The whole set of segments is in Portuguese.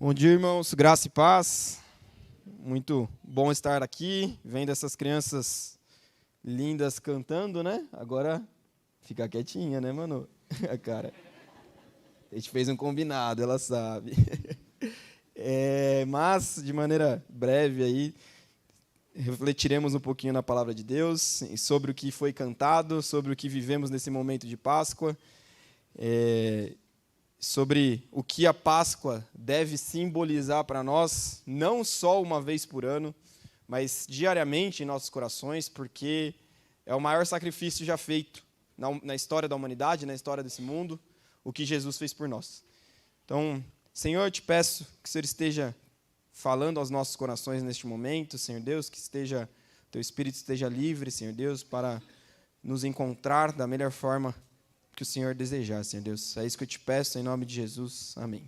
Bom dia, irmãos, graça e paz. Muito bom estar aqui, vendo essas crianças lindas cantando, né? Agora fica quietinha, né, mano? Cara, a gente fez um combinado, ela sabe. Mas, de maneira breve aí, refletiremos um pouquinho na palavra de Deus, sobre o que foi cantado, sobre o que vivemos nesse momento de Páscoa, sobre o que a Páscoa deve simbolizar para nós, não só uma vez por ano, mas diariamente em nossos corações, porque é o maior sacrifício já feito na história da humanidade, na história desse mundo, o que Jesus fez por nós. Então, Senhor, eu te peço que o Senhor esteja falando aos nossos corações neste momento, Senhor Deus, que teu Espírito esteja livre, Senhor Deus, para nos encontrar da melhor forma que o Senhor desejar, Senhor Deus. É isso que eu te peço, em nome de Jesus. Amém.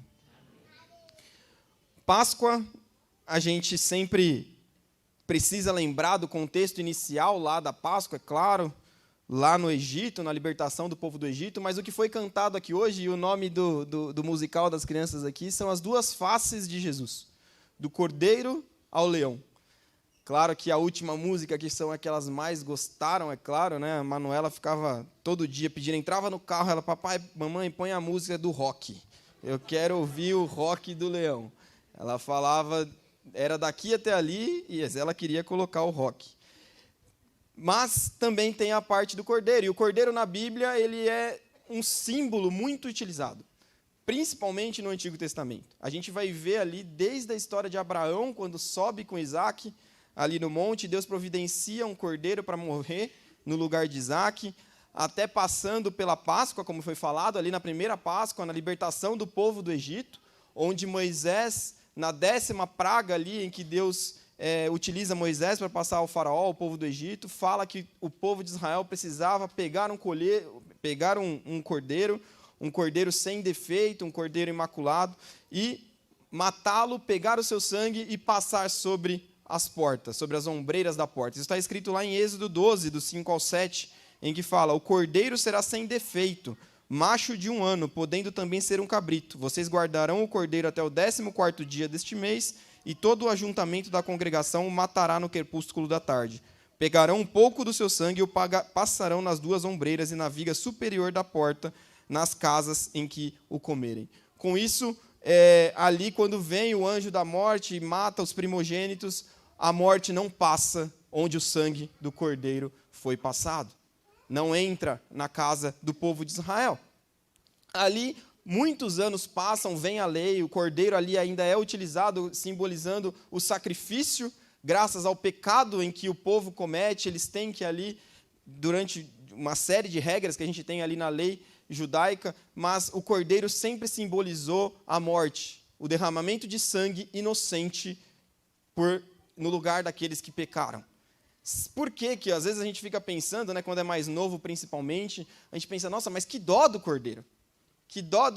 Páscoa, a gente sempre precisa lembrar do contexto inicial lá da Páscoa, é claro, lá no Egito, na libertação do povo do Egito, mas o que foi cantado aqui hoje, e o nome do musical das crianças aqui, são as duas faces de Jesus, do cordeiro ao leão. Claro que a última música, que são aquelas mais gostaram, é claro, né? A Manuela ficava todo dia pedindo, entrava no carro, ela, papai, mamãe, põe a música do rock. Eu quero ouvir o rock do leão. Ela falava, era daqui até ali, e ela queria colocar o rock. Mas também tem a parte do cordeiro, e o cordeiro na Bíblia, ele é um símbolo muito utilizado, principalmente no Antigo Testamento. A gente vai ver ali, desde a história de Abraão, quando sobe com Isaac, ali no monte, Deus providencia um cordeiro para morrer no lugar de Isaac, até passando pela Páscoa, como foi falado, ali na primeira Páscoa, na libertação do povo do Egito, onde Moisés, na 10ª praga ali, em que Deus utiliza Moisés para passar ao faraó, o povo do Egito, fala que o povo de Israel precisava pegar um cordeiro sem defeito, um cordeiro imaculado, e matá-lo, pegar o seu sangue e passar sobre as portas, sobre as ombreiras da porta. Isso está escrito lá em Êxodo 12, do 5 ao 7, em que fala, o cordeiro será sem defeito, macho de 1 ano, podendo também ser um cabrito. Vocês guardarão o cordeiro até o 14º dia deste mês, e todo o ajuntamento da congregação o matará no crepúsculo da tarde. Pegarão um pouco do seu sangue e o passarão nas 2 ombreiras e na viga superior da porta, nas casas em que o comerem. Com isso, ali quando vem o anjo da morte e mata os primogênitos, a morte não passa onde o sangue do cordeiro foi passado. Não entra na casa do povo de Israel. Ali, muitos anos passam, vem a lei, o cordeiro ali ainda é utilizado, simbolizando o sacrifício, graças ao pecado em que o povo comete, eles têm que ali, durante uma série de regras que a gente tem ali na lei judaica, mas o cordeiro sempre simbolizou a morte, o derramamento de sangue inocente no lugar daqueles que pecaram. Por que às vezes a gente fica pensando, né, quando é mais novo principalmente, a gente pensa, nossa, mas que dó do cordeiro. Que dó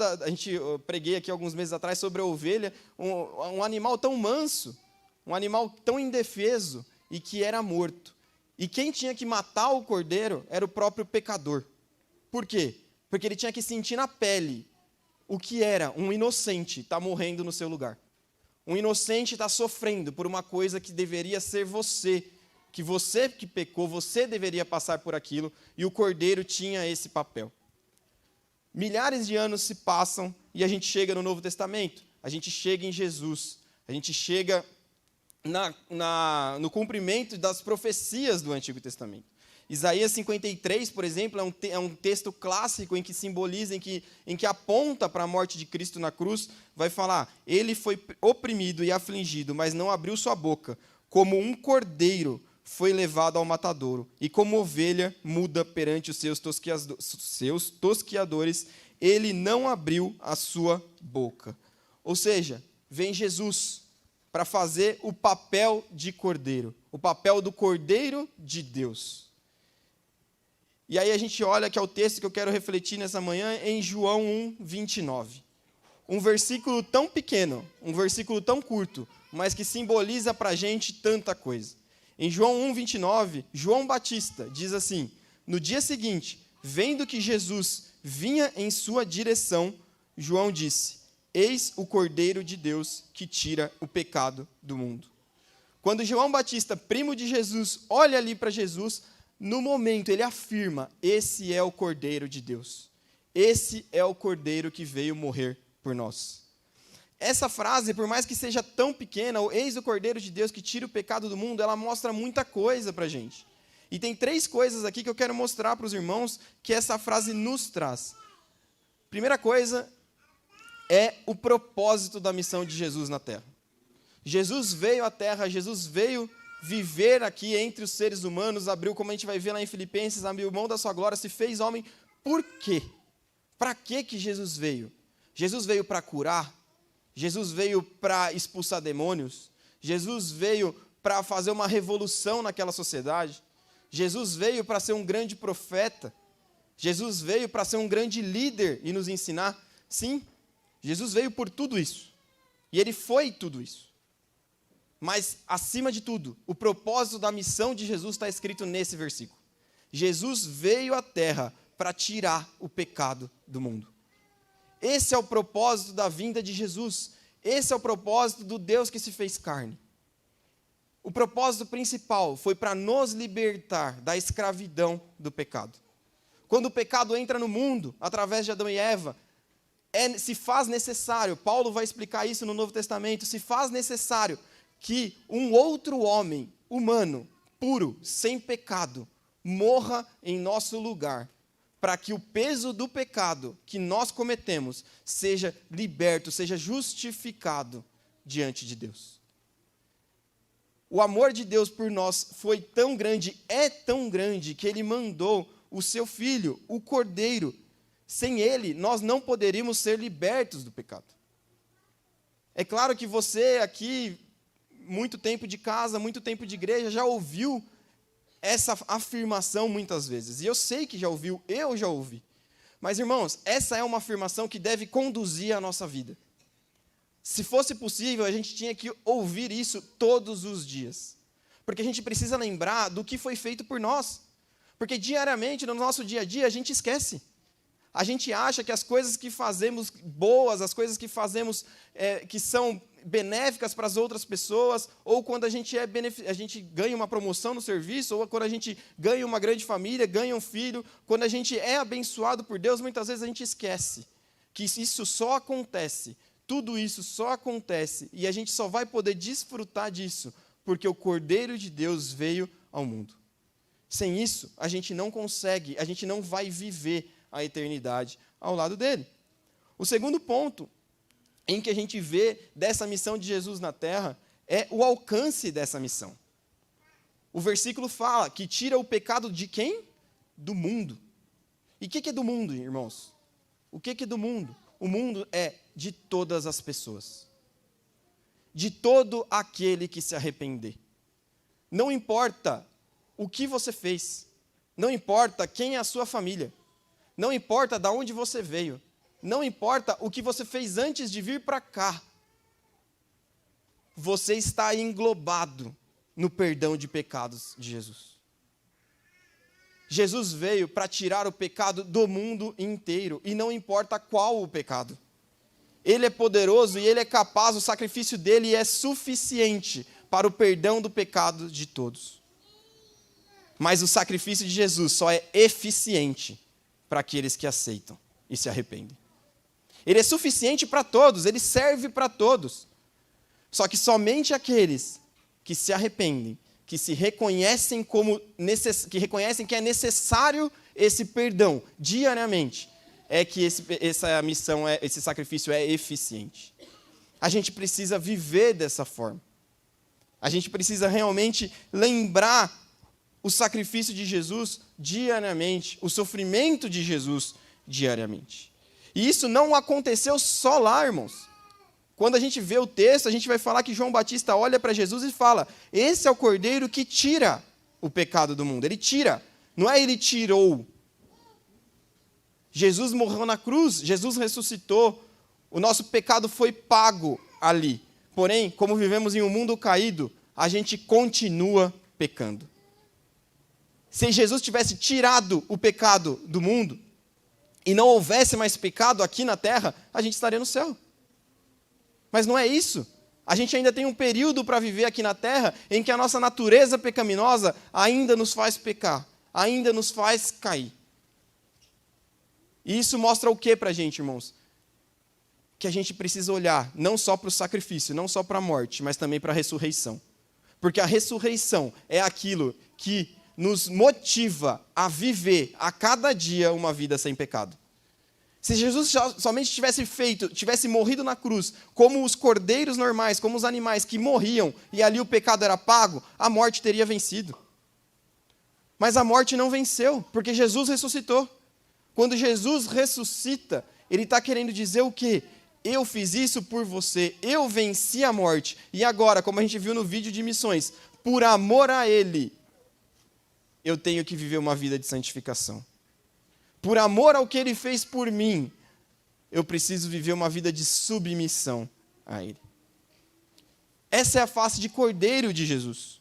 eu preguei aqui alguns meses atrás sobre a ovelha, um animal tão manso, um animal tão indefeso e que era morto. E quem tinha que matar o cordeiro era o próprio pecador. Por quê? Porque ele tinha que sentir na pele o que era um inocente estar morrendo no seu lugar. Um inocente está sofrendo por uma coisa que deveria ser você que pecou, você deveria passar por aquilo, e o cordeiro tinha esse papel. Milhares de anos se passam e a gente chega no Novo Testamento, a gente chega em Jesus, a gente chega no cumprimento das profecias do Antigo Testamento. Isaías 53, por exemplo, é um texto clássico em que simboliza, em que aponta para a morte de Cristo na cruz, vai falar, ele foi oprimido e afligido, mas não abriu sua boca, como um cordeiro foi levado ao matadouro, e como ovelha muda perante os seus tosquiadores, ele não abriu a sua boca. Ou seja, vem Jesus para fazer o papel de cordeiro, o papel do cordeiro de Deus. E aí a gente olha que é o texto que eu quero refletir nessa manhã em João 1, 29. Um versículo tão pequeno, um versículo tão curto, mas que simboliza para a gente tanta coisa. Em João 1, 29, João Batista diz assim, no dia seguinte, vendo que Jesus vinha em sua direção, João disse, eis o Cordeiro de Deus que tira o pecado do mundo. Quando João Batista, primo de Jesus, olha ali para Jesus, no momento ele afirma, esse é o Cordeiro de Deus. Esse é o Cordeiro que veio morrer por nós. Essa frase, por mais que seja tão pequena, o eis o Cordeiro de Deus que tira o pecado do mundo, ela mostra muita coisa para a gente. E tem 3 coisas aqui que eu quero mostrar para os irmãos que essa frase nos traz. Primeira coisa é o propósito da missão de Jesus na Terra. Jesus veio à Terra, Jesus veio viver aqui entre os seres humanos, abriu, como a gente vai ver lá em Filipenses, abriu mão da sua glória, se fez homem. Por quê? Para que Jesus veio? Jesus veio para curar? Jesus veio para expulsar demônios? Jesus veio para fazer uma revolução naquela sociedade? Jesus veio para ser um grande profeta? Jesus veio para ser um grande líder e nos ensinar? Sim, Jesus veio por tudo isso. E ele foi tudo isso. Mas, acima de tudo, o propósito da missão de Jesus está escrito nesse versículo. Jesus veio à terra para tirar o pecado do mundo. Esse é o propósito da vinda de Jesus. Esse é o propósito do Deus que se fez carne. O propósito principal foi para nos libertar da escravidão do pecado. Quando o pecado entra no mundo, através de Adão e Eva, se faz necessário, Paulo vai explicar isso no Novo Testamento, se faz necessário que um outro homem humano, puro, sem pecado, morra em nosso lugar, para que o peso do pecado que nós cometemos seja liberto, seja justificado diante de Deus. O amor de Deus por nós foi tão grande, é tão grande, que Ele mandou o seu Filho, o Cordeiro. Sem Ele, nós não poderíamos ser libertos do pecado. É claro que você aqui, muito tempo de casa, muito tempo de igreja, já ouviu essa afirmação muitas vezes. E eu sei que já ouviu, eu já ouvi. Mas, irmãos, essa é uma afirmação que deve conduzir a nossa vida. Se fosse possível, a gente tinha que ouvir isso todos os dias. Porque a gente precisa lembrar do que foi feito por nós. Porque diariamente, no nosso dia a dia, a gente esquece. A gente acha que as coisas que fazemos boas, as coisas que fazemos que são benéficas para as outras pessoas, ou quando a gente ganha uma promoção no serviço, ou quando a gente ganha uma grande família, ganha um filho, quando a gente é abençoado por Deus, muitas vezes a gente esquece que isso só acontece, tudo isso só acontece, e a gente só vai poder desfrutar disso, porque o Cordeiro de Deus veio ao mundo. Sem isso, a gente não consegue, a gente não vai viver a eternidade ao lado dele. O segundo ponto em que a gente vê dessa missão de Jesus na terra é o alcance dessa missão. O versículo fala que tira o pecado de quem? Do mundo. E o que é do mundo, irmãos? O que é do mundo? O mundo é de todas as pessoas. De todo aquele que se arrepender. Não importa o que você fez. Não importa quem é a sua família. Não importa de onde você veio. Não importa o que você fez antes de vir para cá. Você está englobado no perdão de pecados de Jesus. Jesus veio para tirar o pecado do mundo inteiro. E não importa qual o pecado. Ele é poderoso e Ele é capaz, o sacrifício dele é suficiente para o perdão do pecado de todos. Mas o sacrifício de Jesus só é eficiente para aqueles que aceitam e se arrependem. Ele é suficiente para todos, ele serve para todos. Só que somente aqueles que se arrependem, que se reconhecem que reconhecem que é necessário esse perdão diariamente, é que essa missão, esse sacrifício é eficiente. A gente precisa viver dessa forma. A gente precisa realmente lembrar o sacrifício de Jesus diariamente, o sofrimento de Jesus diariamente. E isso não aconteceu só lá, irmãos. Quando a gente vê o texto, a gente vai falar que João Batista olha para Jesus e fala: esse é o Cordeiro que tira o pecado do mundo. Ele tira, não é ele tirou. Jesus morreu na cruz, Jesus ressuscitou, o nosso pecado foi pago ali. Porém, como vivemos em um mundo caído, a gente continua pecando. Se Jesus tivesse tirado o pecado do mundo, e não houvesse mais pecado aqui na terra, a gente estaria no céu. Mas não é isso. A gente ainda tem um período para viver aqui na terra em que a nossa natureza pecaminosa ainda nos faz pecar, ainda nos faz cair. E isso mostra o que para a gente, irmãos? Que a gente precisa olhar não só para o sacrifício, não só para a morte, mas também para a ressurreição. Porque a ressurreição é aquilo que nos motiva a viver a cada dia uma vida sem pecado. Se Jesus somente tivesse morrido na cruz, como os cordeiros normais, como os animais que morriam, e ali o pecado era pago, a morte teria vencido. Mas a morte não venceu, porque Jesus ressuscitou. Quando Jesus ressuscita, ele está querendo dizer o quê? Eu fiz isso por você, eu venci a morte. E agora, como a gente viu no vídeo de missões, por amor a Ele, eu tenho que viver uma vida de santificação. Por amor ao que Ele fez por mim, eu preciso viver uma vida de submissão a Ele. Essa é a face de Cordeiro de Jesus.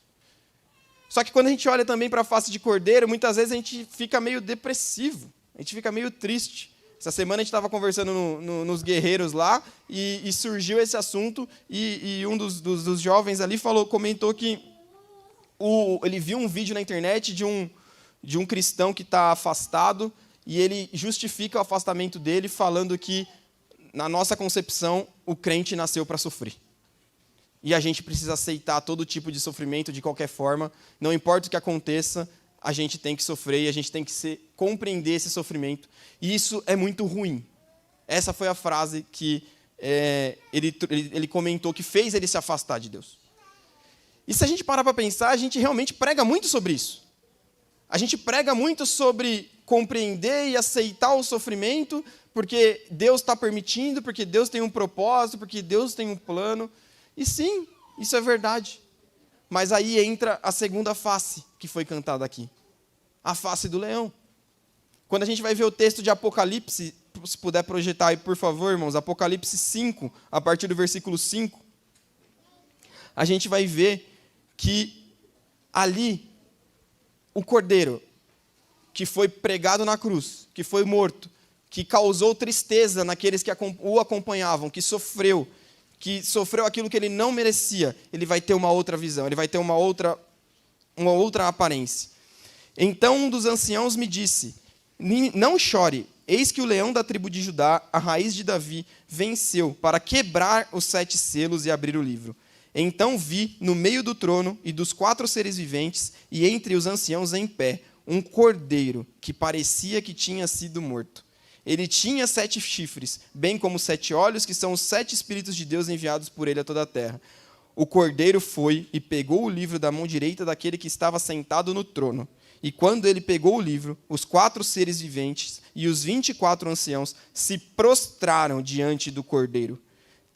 Só que quando a gente olha também para a face de Cordeiro, muitas vezes a gente fica meio depressivo, a gente fica meio triste. Essa semana a gente estava conversando nos guerreiros lá e surgiu esse assunto e um dos jovens ali comentou que ele viu um vídeo na internet de um cristão que está afastado e ele justifica o afastamento dele falando que, na nossa concepção, o crente nasceu para sofrer. E a gente precisa aceitar todo tipo de sofrimento de qualquer forma, não importa o que aconteça, a gente tem que sofrer e a gente tem que compreender esse sofrimento. E isso é muito ruim. Essa foi a frase que ele comentou que fez ele se afastar de Deus. E se a gente parar para pensar, a gente realmente prega muito sobre isso. A gente prega muito sobre compreender e aceitar o sofrimento, porque Deus está permitindo, porque Deus tem um propósito, porque Deus tem um plano. E sim, isso é verdade. Mas aí entra a segunda face que foi cantada aqui. A face do leão. Quando a gente vai ver o texto de Apocalipse, se puder projetar aí, por favor, irmãos, Apocalipse 5, a partir do versículo 5, a gente vai ver que ali o cordeiro que foi pregado na cruz, que foi morto, que causou tristeza naqueles que o acompanhavam, que sofreu aquilo que ele não merecia, ele vai ter uma outra visão, ele vai ter uma outra aparência. Então um dos anciãos me disse: não chore, eis que o leão da tribo de Judá, a raiz de Davi, venceu para quebrar os 7 selos e abrir o livro. Então vi no meio do trono e dos 4 seres viventes e entre os anciãos em pé um cordeiro que parecia que tinha sido morto. Ele tinha 7 chifres, bem como 7 olhos, que são os 7 Espíritos de Deus enviados por ele a toda a terra. O cordeiro foi e pegou o livro da mão direita daquele que estava sentado no trono. E quando ele pegou o livro, os 4 seres viventes e os 24 anciãos se prostraram diante do cordeiro,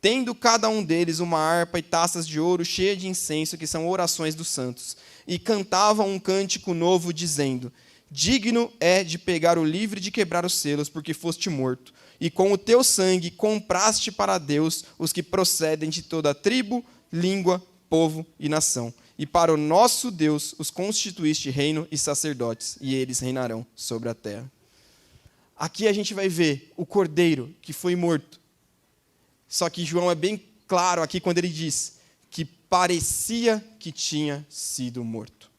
tendo cada um deles uma harpa e taças de ouro cheias de incenso, que são orações dos santos, e cantavam um cântico novo, dizendo: digno é de pegar o livro e de quebrar os selos, porque foste morto, e com o teu sangue compraste para Deus os que procedem de toda tribo, língua, povo e nação. E para o nosso Deus os constituíste reino e sacerdotes, e eles reinarão sobre a terra. Aqui a gente vai ver o cordeiro que foi morto. Só que João é bem claro aqui quando ele diz que parecia que tinha sido morto.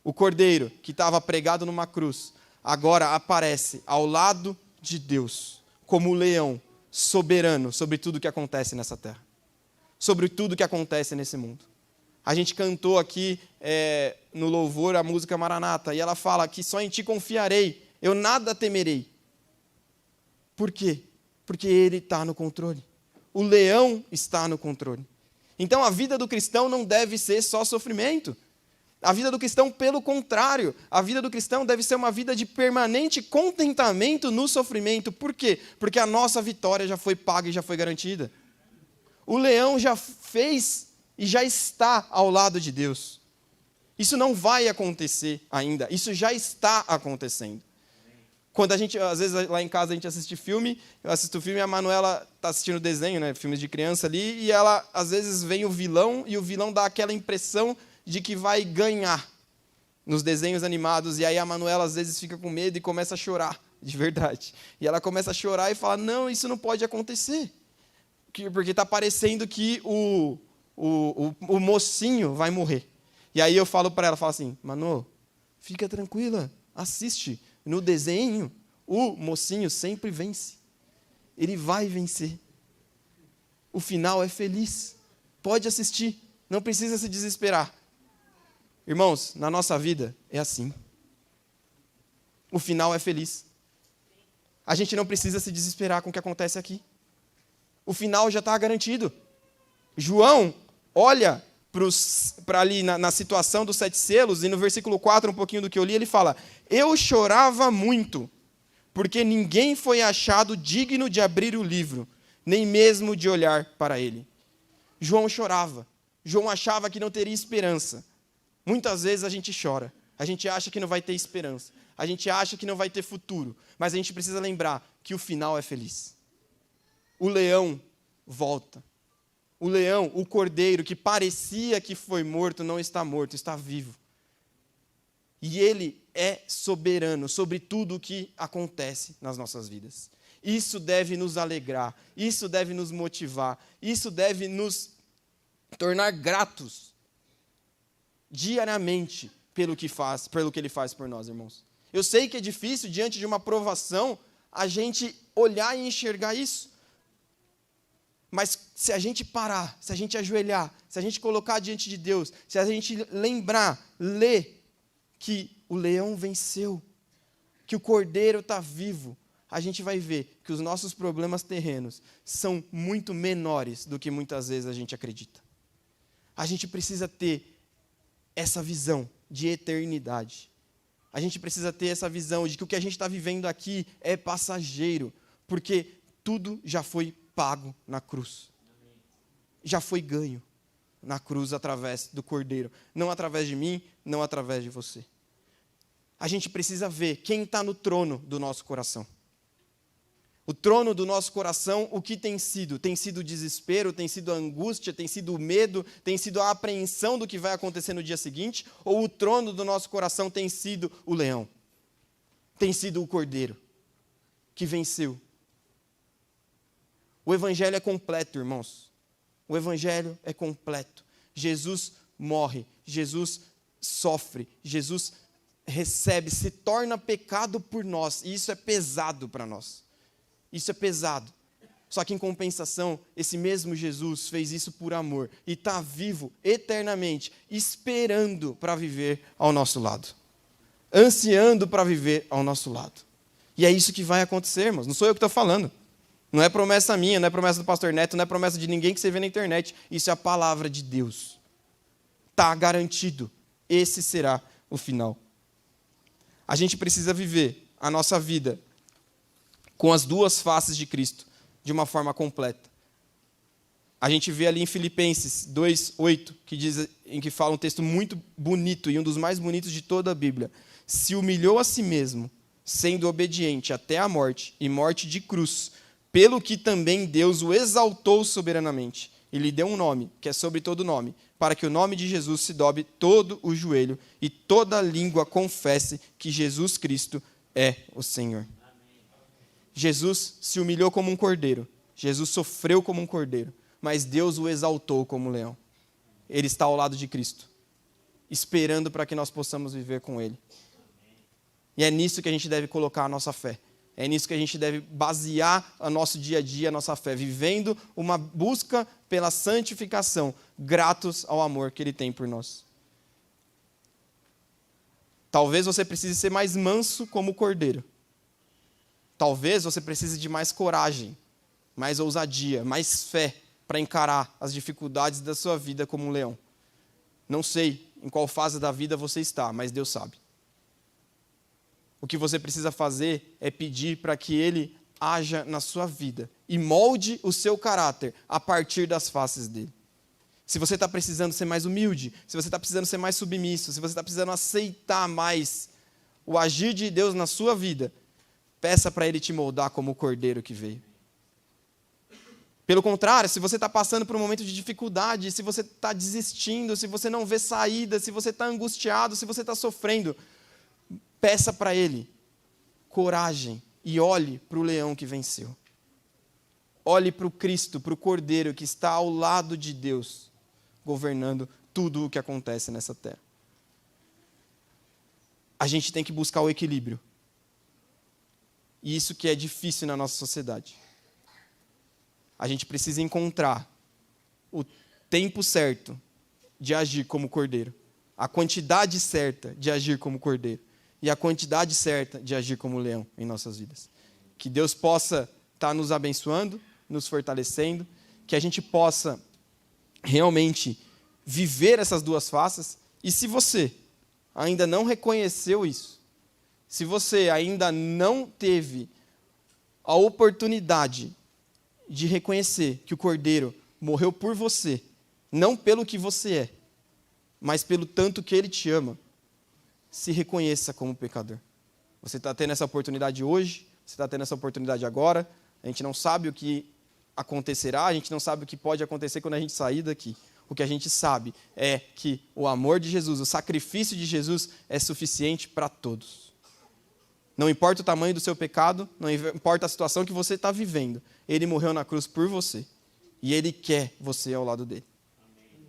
O cordeiro que estava pregado numa cruz, agora aparece ao lado de Deus, como o leão soberano sobre tudo que acontece nessa terra, sobre tudo que acontece nesse mundo. A gente cantou aqui no louvor a música Maranata, e ela fala que só em ti confiarei, eu nada temerei. Por quê? Porque ele está no controle. O leão está no controle. Então a vida do cristão não deve ser só sofrimento. A vida do cristão, pelo contrário, a vida do cristão deve ser uma vida de permanente contentamento no sofrimento. Por quê? Porque a nossa vitória já foi paga e já foi garantida. O leão já fez e já está ao lado de Deus. Isso não vai acontecer ainda, isso já está acontecendo. Quando a gente, às vezes lá em casa a gente assiste filme, eu assisto o filme e a Manuela está assistindo desenho, né, filmes de criança ali, e ela, às vezes, vem o vilão, e o vilão dá aquela impressão de que vai ganhar nos desenhos animados, e aí a Manuela, às vezes, fica com medo e começa a chorar, de verdade. E ela começa a chorar e fala: não, isso não pode acontecer. porque está parecendo que o mocinho vai morrer. E aí eu falo para ela, falo assim, Manu, fica tranquila, assiste. No desenho, o mocinho sempre vence. Ele vai vencer. O final é feliz. Pode assistir, não precisa se desesperar. Irmãos, na nossa vida é assim. O final é feliz. A gente não precisa se desesperar com o que acontece aqui. O final já está garantido. João olha para ali na situação dos 7 selos, e no versículo 4, um pouquinho do que eu li, ele fala, eu chorava muito, porque ninguém foi achado digno de abrir o livro, nem mesmo de olhar para ele. João chorava. João achava que não teria esperança. Muitas vezes a gente chora. A gente acha que não vai ter esperança. A gente acha que não vai ter futuro. Mas a gente precisa lembrar que o final é feliz. O leão volta. O leão, o cordeiro, que parecia que foi morto, não está morto, está vivo. E ele é soberano sobre tudo o que acontece nas nossas vidas. Isso deve nos alegrar, isso deve nos motivar, isso deve nos tornar gratos diariamente pelo que ele faz por nós, irmãos. Eu sei que é difícil, diante de uma provação, a gente olhar e enxergar isso. Mas se a gente parar, se a gente ajoelhar, se a gente colocar diante de Deus, se a gente lembrar, ler que o leão venceu, que o cordeiro está vivo, a gente vai ver que os nossos problemas terrenos são muito menores do que muitas vezes a gente acredita. A gente precisa ter essa visão de eternidade. A gente precisa ter essa visão de que o que a gente está vivendo aqui é passageiro, porque tudo já foi pago na cruz. Já foi ganho na cruz através do Cordeiro. Não através de mim, não através de você. A gente precisa ver quem está no trono do nosso coração. O trono do nosso coração, o que tem sido? Tem sido o desespero, tem sido a angústia, tem sido o medo, tem sido a apreensão do que vai acontecer no dia seguinte? Ou o trono do nosso coração tem sido o leão? Tem sido o cordeiro que venceu? O evangelho é completo, irmãos. O evangelho é completo. Jesus morre, Jesus sofre, Jesus recebe, se torna pecado por nós. E isso é pesado para nós. Isso é pesado. Só que em compensação, esse mesmo Jesus fez isso por amor. E está vivo eternamente, esperando para viver ao nosso lado. Ansiando para viver ao nosso lado. E é isso que vai acontecer, irmãos. Não sou eu que estou falando. Não é promessa minha, não é promessa do pastor Neto, não é promessa de ninguém que você vê na internet. Isso é a palavra de Deus. Está garantido. Esse será o final. A gente precisa viver a nossa vida com as duas faces de Cristo, de uma forma completa. A gente vê ali em Filipenses 2:8, em que fala um texto muito bonito, e um dos mais bonitos de toda a Bíblia. Se humilhou a si mesmo, sendo obediente até a morte, e morte de cruz, pelo que também Deus o exaltou soberanamente, e lhe deu um nome, que é sobre todo nome, para que o nome de Jesus se dobre todo o joelho, e toda língua confesse que Jesus Cristo é o Senhor. Jesus se humilhou como um cordeiro. Jesus sofreu como um cordeiro. Mas Deus o exaltou como um leão. Ele está ao lado de Cristo, esperando para que nós possamos viver com Ele. E é nisso que a gente deve colocar a nossa fé. É nisso que a gente deve basear o nosso dia a dia, a nossa fé. Vivendo uma busca pela santificação, gratos ao amor que Ele tem por nós. Talvez você precise ser mais manso como o cordeiro. Talvez você precise de mais coragem, mais ousadia, mais fé para encarar as dificuldades da sua vida como um leão. Não sei em qual fase da vida você está, mas Deus sabe. O que você precisa fazer é pedir para que Ele haja na sua vida e molde o seu caráter a partir das faces dele. Se você está precisando ser mais humilde, se você está precisando ser mais submisso, se você está precisando aceitar mais o agir de Deus na sua vida, peça para Ele te moldar como o cordeiro que veio. Pelo contrário, se você está passando por um momento de dificuldade, se você está desistindo, se você não vê saída, se você está angustiado, se você está sofrendo, peça para Ele coragem e olhe para o leão que venceu. olhe para o Cristo, para o Cordeiro que está ao lado de Deus, governando tudo o que acontece nessa terra. A gente tem que buscar o equilíbrio. E isso que é difícil na nossa sociedade. A gente precisa encontrar o tempo certo de agir como cordeiro, a quantidade certa de agir como cordeiro e a quantidade certa de agir como leão em nossas vidas. Que Deus possa estar nos abençoando, nos fortalecendo, que a gente possa realmente viver essas duas faces. E se você ainda não reconheceu isso, se você ainda não teve a oportunidade de reconhecer que o Cordeiro morreu por você, não pelo que você é, mas pelo tanto que Ele te ama, se reconheça como pecador. Você está tendo essa oportunidade hoje, você está tendo essa oportunidade agora, a gente não sabe o que acontecerá, a gente não sabe o que pode acontecer quando a gente sair daqui. O que a gente sabe é que o amor de Jesus, o sacrifício de Jesus é suficiente para todos. Não importa o tamanho do seu pecado, não importa a situação que você está vivendo, Ele morreu na cruz por você. E Ele quer você ao lado dele. Amém.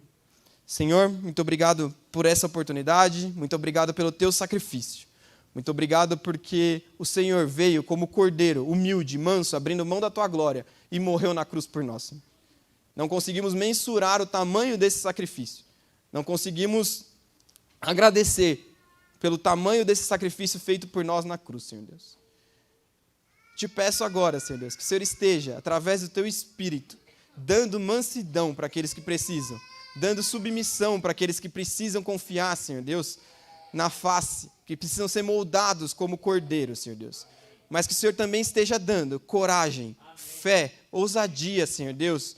Senhor, muito obrigado por essa oportunidade, muito obrigado pelo teu sacrifício. Muito obrigado porque o Senhor veio como cordeiro, humilde, manso, abrindo mão da tua glória e morreu na cruz por nós. Não conseguimos mensurar o tamanho desse sacrifício. Não conseguimos agradecer pelo tamanho desse sacrifício feito por nós na cruz, Senhor Deus. Te peço agora, Senhor Deus, que o Senhor esteja, através do teu Espírito, dando mansidão para aqueles que precisam, dando submissão para aqueles que precisam confiar, Senhor Deus, na face, que precisam ser moldados como cordeiro, Senhor Deus. Mas que o Senhor também esteja dando coragem, fé, ousadia, Senhor Deus,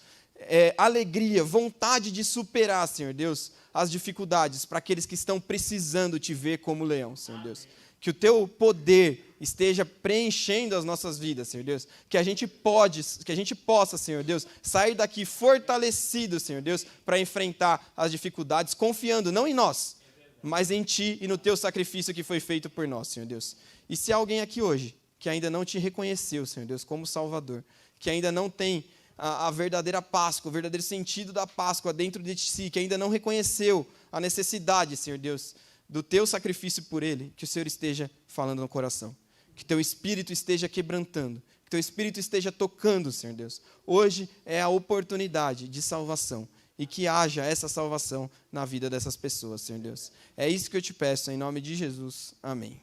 alegria, vontade de superar, Senhor Deus, as dificuldades para aqueles que estão precisando te ver como leão, Senhor Deus. Que o teu poder esteja preenchendo as nossas vidas, Senhor Deus. Que a gente possa, Senhor Deus, sair daqui fortalecido, Senhor Deus, para enfrentar as dificuldades, confiando não em nós, mas em Ti e no Teu sacrifício que foi feito por nós, Senhor Deus. E se há alguém aqui hoje que ainda não Te reconheceu, Senhor Deus, como Salvador, que ainda não tem a verdadeira Páscoa, o verdadeiro sentido da Páscoa dentro de si, que ainda não reconheceu a necessidade, Senhor Deus, do Teu sacrifício por Ele, que o Senhor esteja falando no coração. Que Teu Espírito esteja quebrantando, que Teu Espírito esteja tocando, Senhor Deus. Hoje é a oportunidade de salvação e que haja essa salvação na vida dessas pessoas, Senhor Deus. É isso que eu te peço, em nome de Jesus. Amém.